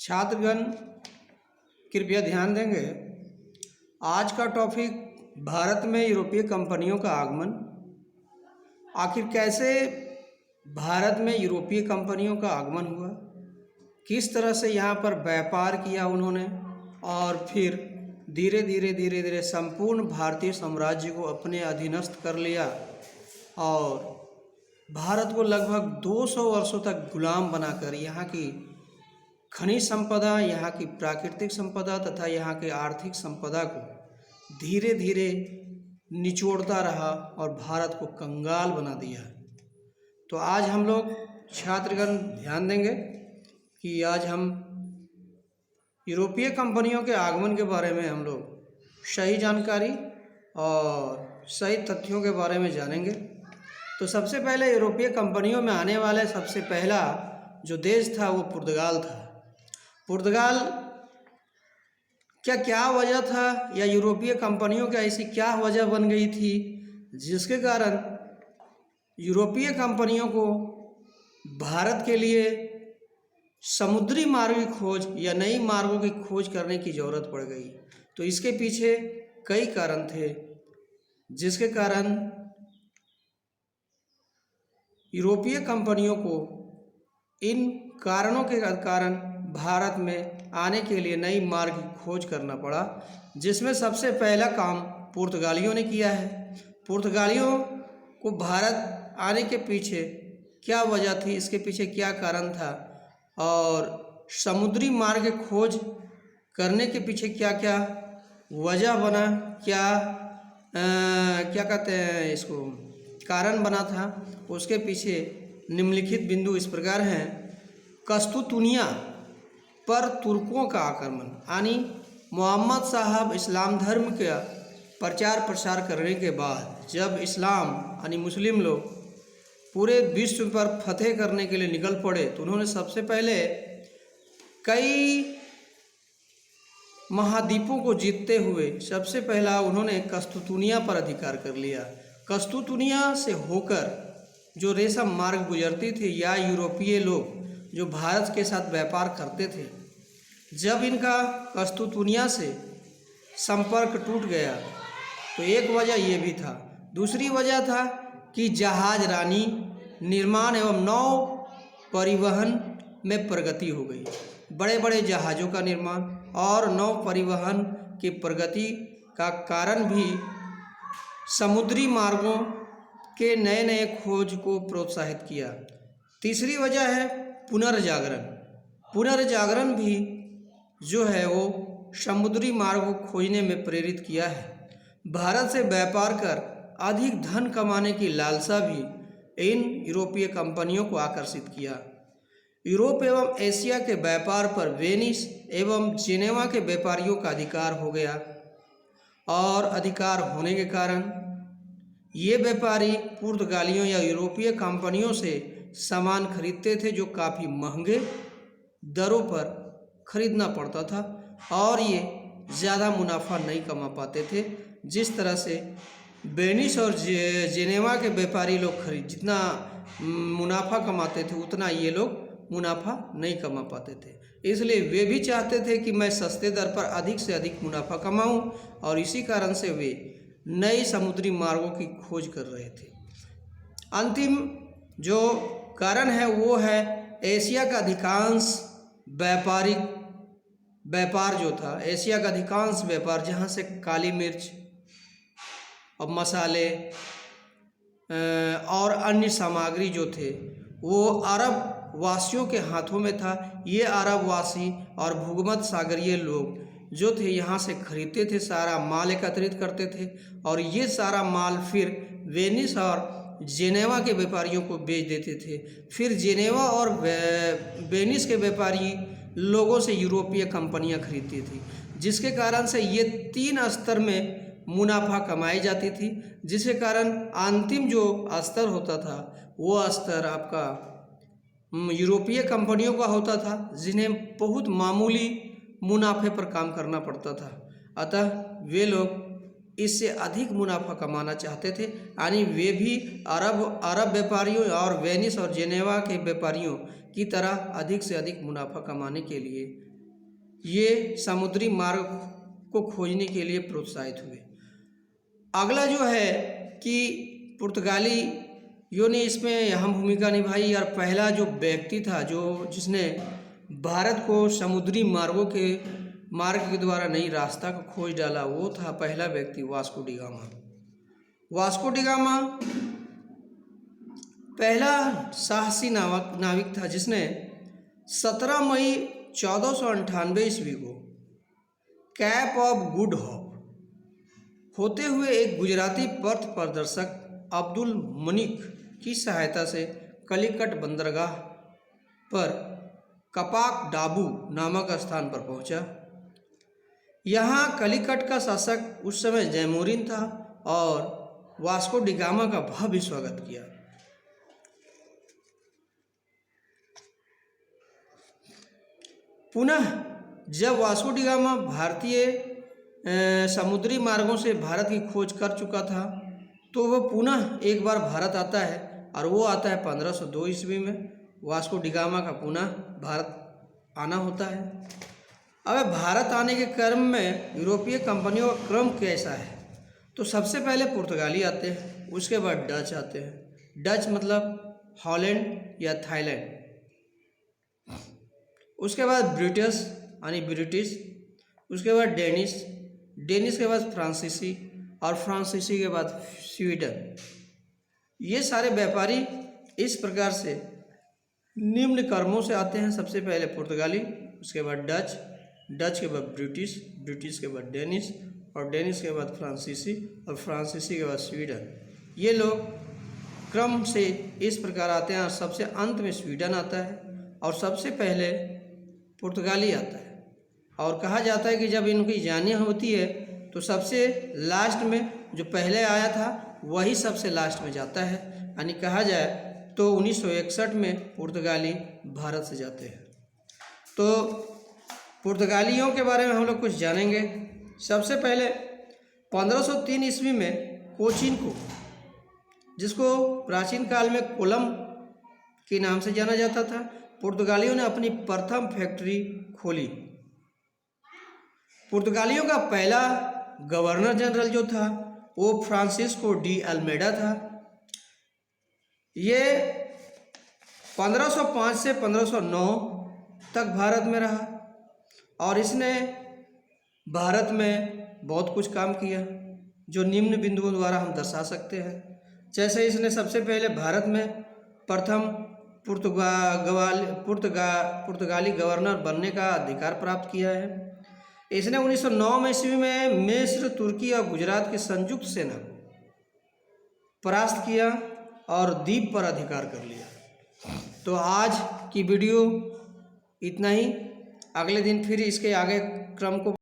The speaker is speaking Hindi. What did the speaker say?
छात्रगण कृपया ध्यान देंगे। आज का टॉपिक भारत में यूरोपीय कंपनियों का आगमन। आखिर कैसे भारत में यूरोपीय कंपनियों का आगमन हुआ, किस तरह से यहाँ पर व्यापार किया उन्होंने और फिर धीरे धीरे संपूर्ण भारतीय साम्राज्य को अपने अधीनस्थ कर लिया और भारत को लगभग 200 वर्षों तक गुलाम बनाकर यहाँ की खनिज संपदा, यहाँ की प्राकृतिक संपदा तथा यहाँ के आर्थिक संपदा को धीरे धीरे निचोड़ता रहा और भारत को कंगाल बना दिया। तो आज हम लोग छात्रगण ध्यान देंगे कि आज हम यूरोपीय कंपनियों के आगमन के बारे में हम लोग सही जानकारी और सही तथ्यों के बारे में जानेंगे। तो सबसे पहले यूरोपीय कंपनियों में आने वाले सबसे पहला जो देश था वो पुर्तगाल था। पुर्तगाल क्या वजह था या यूरोपीय कंपनियों की ऐसी क्या वजह बन गई थी जिसके कारण यूरोपीय कंपनियों को भारत के लिए समुद्री मार्ग की खोज या नई मार्गों की खोज करने की ज़रूरत पड़ गई। तो इसके पीछे कई कारण थे जिसके कारण यूरोपीय कंपनियों को इन कारणों के कारण भारत में आने के लिए नई मार्ग की खोज करना पड़ा, जिसमें सबसे पहला काम पुर्तगालियों ने किया है। पुर्तगालियों को भारत आने के पीछे क्या वजह थी, इसके पीछे क्या कारण था और समुद्री मार्ग की खोज करने के पीछे क्या क्या वजह बना, क्या कहते हैं इसको, कारण बना था, उसके पीछे निम्नलिखित बिंदु इस प्रकार हैं। कस्तुतुनिया पर तुर्कों का आक्रमण, यानी मोहम्मद साहब इस्लाम धर्म का प्रचार प्रसार करने के बाद जब इस्लाम यानी मुस्लिम लोग पूरे विश्व पर फतेह करने के लिए निकल पड़े तो उन्होंने सबसे पहले कई महाद्वीपों को जीतते हुए सबसे पहला उन्होंने कस्तुतुनिया पर अधिकार कर लिया। कस्तुतुनिया से होकर जो रेशम मार्ग गुजरती थी या यूरोपीय लोग जो भारत के साथ व्यापार करते थे, जब इनका कस्तुतुनिया से संपर्क टूट गया तो एक वजह ये भी था। दूसरी वजह था कि जहाज रानी निर्माण एवं नौ परिवहन में प्रगति हो गई। बड़े बड़े जहाज़ों का निर्माण और नौ परिवहन की प्रगति का कारण भी समुद्री मार्गों के नए नए खोज को प्रोत्साहित किया। तीसरी वजह है पुनर्जागरण। पुनर्जागरण भी जो है वो समुद्री मार्ग को खोजने में प्रेरित किया है। भारत से व्यापार कर अधिक धन कमाने की लालसा भी इन यूरोपीय कंपनियों को आकर्षित किया। यूरोप एवं एशिया के व्यापार पर वेनिस एवं जिनेवा के व्यापारियों का अधिकार हो गया और अधिकार होने के कारण ये व्यापारी पुर्तगालियों या यूरोपीय कंपनियों से सामान खरीदते थे जो काफ़ी महंगे दरों पर खरीदना पड़ता था और ये ज़्यादा मुनाफा नहीं कमा पाते थे। जिस तरह से वेनिस और जिनेवा के व्यापारी लोग जितना मुनाफा कमाते थे उतना ये लोग मुनाफा नहीं कमा पाते थे, इसलिए वे भी चाहते थे कि मैं सस्ते दर पर अधिक से अधिक मुनाफा कमाऊं और इसी कारण से वे नई समुद्री मार्गों की खोज कर रहे थे। अंतिम जो कारण है वो है एशिया का अधिकांश व्यापार जो था, एशिया का अधिकांश व्यापार जहाँ से काली मिर्च और मसाले और अन्य सामग्री जो थे वो अरब वासियों के हाथों में था। ये अरब वासी और भूमध्य सागरीय लोग जो थे यहाँ से खरीदते थे, सारा माल एकत्रित करते थे और ये सारा माल फिर वेनिस और जेनेवा के व्यापारियों को बेच देते थे। फिर जेनेवा और वेनिस के व्यापारी लोगों से यूरोपीय कंपनियां खरीदती थी, जिसके कारण से ये तीन स्तर में मुनाफा कमाई जाती थी, जिसके कारण अंतिम जो स्तर होता था वो स्तर आपका यूरोपीय कंपनियों का होता था, जिन्हें बहुत मामूली मुनाफे पर काम करना पड़ता था। अतः वे लोग इससे अधिक मुनाफा कमाना चाहते थे, यानी वे भी अरब व्यापारियों और वेनिस और जेनेवा के व्यापारियों की तरह अधिक से अधिक मुनाफा कमाने के लिए ये समुद्री मार्ग को खोजने के लिए प्रोत्साहित हुए। अगला जो है कि पुर्तगालियों ने इसमें अहम भूमिका निभाई और पहला जो व्यक्ति था जिसने भारत को समुद्री मार्ग के द्वारा नई रास्ता को खोज डाला, वो था पहला व्यक्ति Vasco D gamma. Vasco D gamma पहला साहसी नाविक था जिसने 17 मई 1498 ईस्वी को कैप ऑफ गुड होप होते हुए एक गुजराती पथ प्रदर्शक अब्दुल मनिक की सहायता से कलिकट बंदरगाह पर कपाक डाबू नामक स्थान पर पहुंचा। यहाँ कलिकट का शासक उस समय जैमोरिन था और वास्को डी गामा का भव्य स्वागत किया। पुनः जब वास्को डी गामा भारतीय समुद्री मार्गों से भारत की खोज कर चुका था तो वह पुनः एक बार भारत आता है और वो आता है 1502 ईस्वी में। वास्को डी गामा का पुनः भारत आना होता है। अब भारत आने के क्रम में यूरोपीय कंपनियों का क्रम कैसा है, तो सबसे पहले पुर्तगाली आते हैं, उसके बाद डच आते हैं। डच मतलब हॉलैंड या थाईलैंड। उसके बाद ब्रिटिश यानी ब्रिटिश, उसके बाद डेनिश के बाद फ्रांसीसी और फ्रांसीसी के बाद स्वीडन। ये सारे व्यापारी इस प्रकार से निम्न क्रमों से आते हैं। सबसे पहले पुर्तगाली, उसके बाद डच के बाद ब्रिटिश के बाद डेनिश और डेनिश के बाद फ्रांसीसी और फ्रांसीसी के बाद स्वीडन। ये लोग क्रम से इस प्रकार आते हैं और सबसे अंत में स्वीडन आता है और सबसे पहले पुर्तगाली आता है। और कहा जाता है कि जब इनकी जानी होती है तो सबसे लास्ट में जो पहले आया था वही सबसे लास्ट में जाता है। यानी कहा जाए तो 1961 में पुर्तगाली भारत से जाते हैं। तो पुर्तगालियों के बारे में हम लोग कुछ जानेंगे। सबसे पहले 1503 ईस्वी में कोचीन को, जिसको प्राचीन काल में कोलम के नाम से जाना जाता था, पुर्तगालियों ने अपनी प्रथम फैक्ट्री खोली। पुर्तगालियों का पहला गवर्नर जनरल जो था वो फ्रांसिस्को डी अल्मेडा था। ये 1505 से 1509 तक भारत में रहा और इसने भारत में बहुत कुछ काम किया जो निम्न बिंदुओं द्वारा हम दर्शा सकते हैं। जैसे इसने सबसे पहले भारत में प्रथम पुर्तगाली गवर्नर बनने का अधिकार प्राप्त किया है। इसने 1909 ईस्वी में मिस्र, तुर्की और गुजरात की संयुक्त सेना परास्त किया और द्वीप पर अधिकार कर लिया। तो आज की वीडियो इतना ही। अगले दिन फिर इसके आगे क्रम को